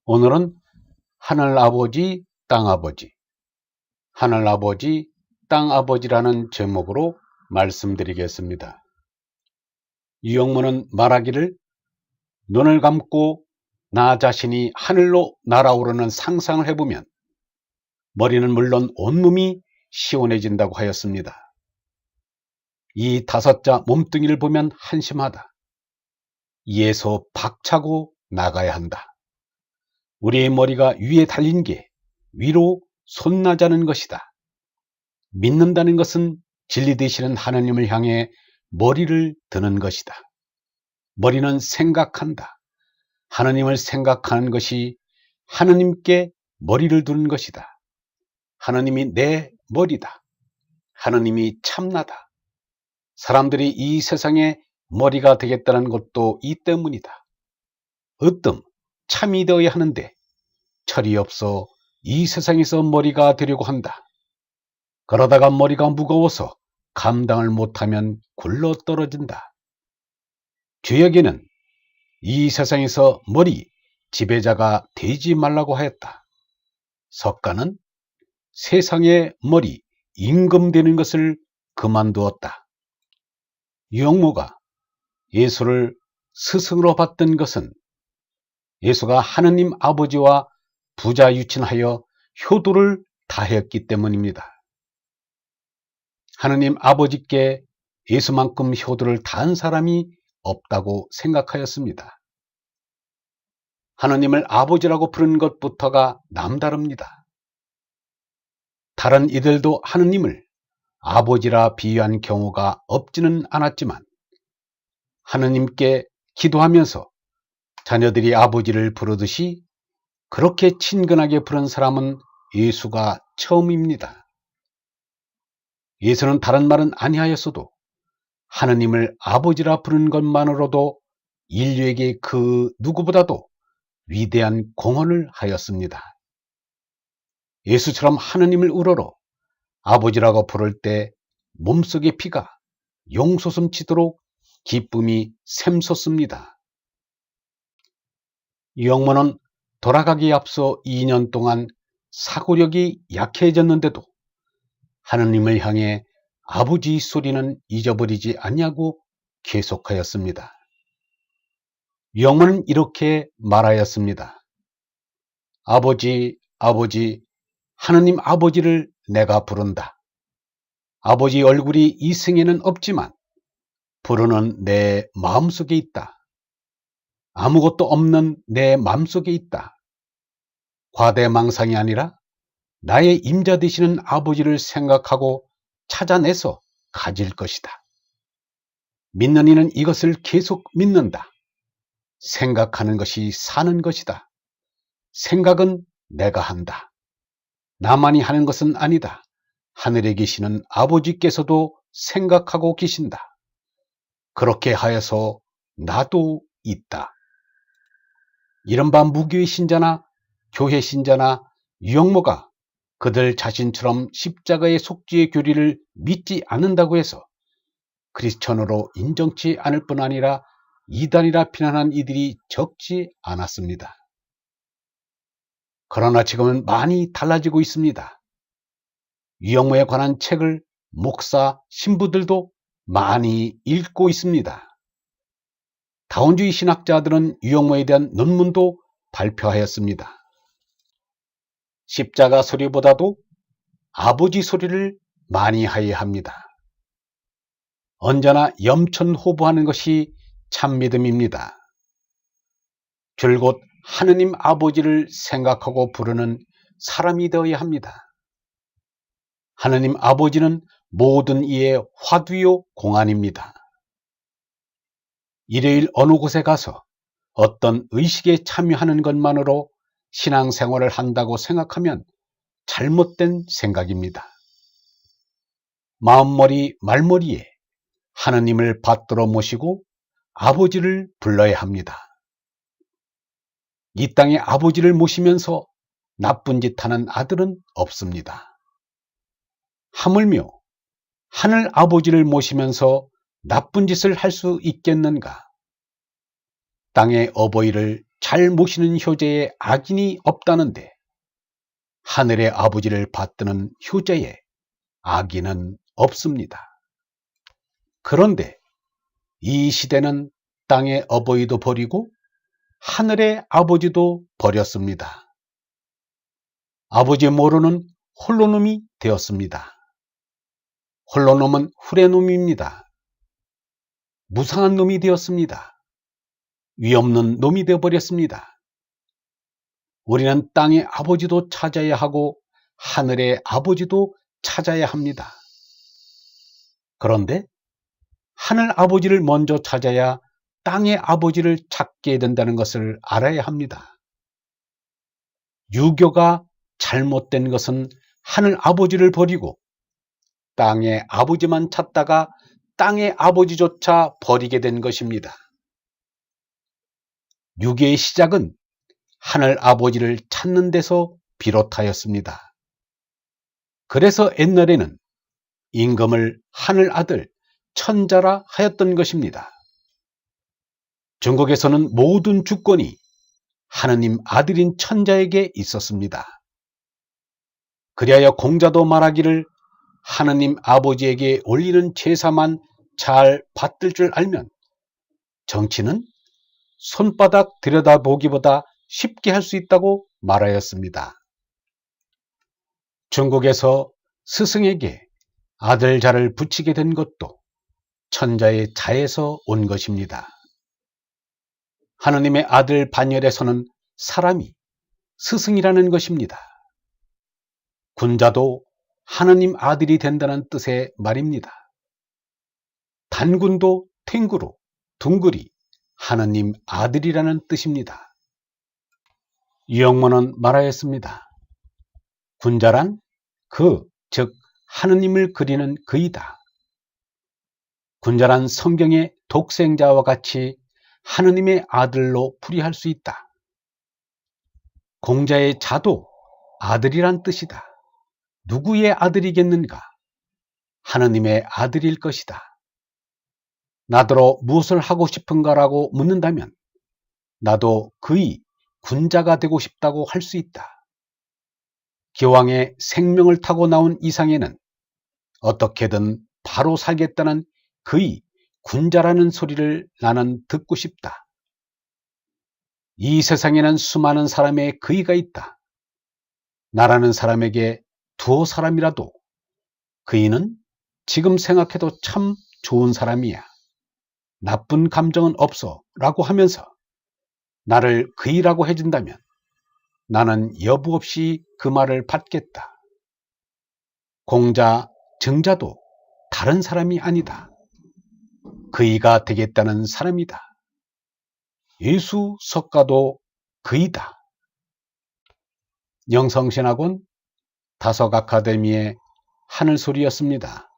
오늘은 하늘아버지, 땅아버지, 하늘아버지, 땅아버지라는 제목으로 말씀드리겠습니다. 유영문은 말하기를 눈을 감고 나 자신이 하늘로 날아오르는 상상을 해보면 머리는 물론 온몸이 시원해진다고 하였습니다. 이 다섯자 몸뚱이를 보면 한심하다. 이에서 박차고 나가야 한다. 우리의 머리가 위에 달린 게 위로 솟나자는 것이다. 믿는다는 것은 진리 되시는 하나님을 향해 머리를 드는 것이다. 머리는 생각한다. 하나님을 생각하는 것이 하나님께 머리를 두는 것이다. 하나님이 내 머리다. 하나님이 참나다. 사람들이 이 세상에 머리가 되겠다는 것도 이 때문이다. 으뜸 참이 되어야 하는데 철이 없어 이 세상에서 머리가 되려고 한다. 그러다가 머리가 무거워서 감당을 못하면 굴러 떨어진다. 죄역에는 이 세상에서 머리 지배자가 되지 말라고 하였다. 석가는 세상의 머리 임금 되는 것을 그만두었다. 유영모가 예수를 스승으로 받던 것은 예수가 하느님 아버지와 부자 유친하여 효도를 다했기 때문입니다. 하느님 아버지께 예수만큼 효도를 다한 사람이 없다고 생각하였습니다. 하느님을 아버지라고 부르는 것부터가 남다릅니다. 다른 이들도 하느님을 아버지라 비유한 경우가 없지는 않았지만 하느님께 기도하면서 자녀들이 아버지를 부르듯이 그렇게 친근하게 부른 사람은 예수가 처음입니다. 예수는 다른 말은 아니하였어도 하느님을 아버지라 부르는 것만으로도 인류에게 그 누구보다도 위대한 공헌을 하였습니다. 예수처럼 하느님을 우러러 아버지라고 부를 때 몸속의 피가 용솟음 치도록 기쁨이 샘솟습니다. 유영모는 돌아가기에 앞서 2년 동안 사고력이 약해졌는데도 하느님을 향해 아버지 소리는 잊어버리지 않냐고 계속하였습니다. 유영모는 이렇게 말하였습니다. 아버지, 아버지, 하느님 아버지를 내가 부른다. 아버지 얼굴이 이 생에는 없지만 부르는 내 마음속에 있다. 아무것도 없는 내 마음속에 있다. 과대망상이 아니라 나의 임자 되시는 아버지를 생각하고 찾아내서 가질 것이다. 믿는 이는 이것을 계속 믿는다. 생각하는 것이 사는 것이다. 생각은 내가 한다. 나만이 하는 것은 아니다. 하늘에 계시는 아버지께서도 생각하고 계신다. 그렇게 하여서 나도 있다. 이른바 무교의 신자나 교회 신자나 유영모가 그들 자신처럼 십자가의 속죄의 교리를 믿지 않는다고 해서 크리스천으로 인정치 않을 뿐 아니라 이단이라 비난한 이들이 적지 않았습니다. 그러나 지금은 많이 달라지고 있습니다. 유영모에 관한 책을 목사, 신부들도 많이 읽고 있습니다. 다원주의 신학자들은 유영모에 대한 논문도 발표하였습니다. 십자가 소리보다도 아버지 소리를 많이 하여야 합니다. 언제나 염천호보하는 것이 참믿음입니다. 줄곧 하느님 아버지를 생각하고 부르는 사람이 되어야 합니다. 하느님 아버지는 모든 이의 화두요 공안입니다. 일요일 어느 곳에 가서 어떤 의식에 참여하는 것만으로 신앙생활을 한다고 생각하면 잘못된 생각입니다. 마음머리 말머리에 하느님을 받들어 모시고 아버지를 불러야 합니다. 이 땅에 아버지를 모시면서 나쁜 짓 하는 아들은 없습니다. 하물며 하늘 아버지를 모시면서 나쁜 짓을 할 수 있겠는가? 땅의 어버이를 잘 모시는 효자에 악인이 없다는데 하늘의 아버지를 받드는 효자에 악인은 없습니다. 그런데 이 시대는 땅의 어버이도 버리고 하늘의 아버지도 버렸습니다. 아버지 모르는 홀로놈이 되었습니다. 홀로놈은 후레놈입니다. 무상한 놈이 되었습니다. 위없는 놈이 되어버렸습니다. 우리는 땅의 아버지도 찾아야 하고 하늘의 아버지도 찾아야 합니다. 그런데 하늘 아버지를 먼저 찾아야 땅의 아버지를 찾게 된다는 것을 알아야 합니다. 유교가 잘못된 것은 하늘 아버지를 버리고 땅의 아버지만 찾다가 땅의 아버지조차 버리게 된 것입니다. 유교의 시작은 하늘 아버지를 찾는 데서 비롯하였습니다. 그래서 옛날에는 임금을 하늘 아들 천자라 하였던 것입니다. 중국에서는 모든 주권이 하느님 아들인 천자에게 있었습니다. 그리하여 공자도 말하기를 하느님 아버지에게 올리는 제사만 잘 받들 줄 알면 정치는 손바닥 들여다보기보다 쉽게 할 수 있다고 말하였습니다. 중국에서 스승에게 아들 자를 붙이게 된 것도 천자의 자에서 온 것입니다. 하느님의 아들 반열에서는 사람이 스승이라는 것입니다. 군자도 하느님 아들이 된다는 뜻의 말입니다. 단군도 탱구로, 둥글이 하느님 아들이라는 뜻입니다. 유영모는 말하였습니다. 군자란 즉 하느님을 그리는 그이다. 군자란 성경의 독생자와 같이 하느님의 아들로 풀이할 수 있다. 공자의 자도 아들이란 뜻이다. 누구의 아들이겠는가? 하느님의 아들일 것이다. 나더러 무엇을 하고 싶은가라고 묻는다면 나도 그의 군자가 되고 싶다고 할 수 있다. 기왕에 생명을 타고 나온 이상에는 어떻게든 바로 살겠다는 그의 군자라는 소리를 나는 듣고 싶다. 이 세상에는 수많은 사람의 그의가 있다. 나라는 사람에게 두어 사람이라도 그이는 지금 생각해도 참 좋은 사람이야. 나쁜 감정은 없어 라고 하면서 나를 그이라고 해준다면 나는 여부 없이 그 말을 받겠다. 공자, 증자도 다른 사람이 아니다. 그이가 되겠다는 사람이다. 예수, 석가도 그이다. 영성신학원 다석 아카데미의 하늘소리였습니다.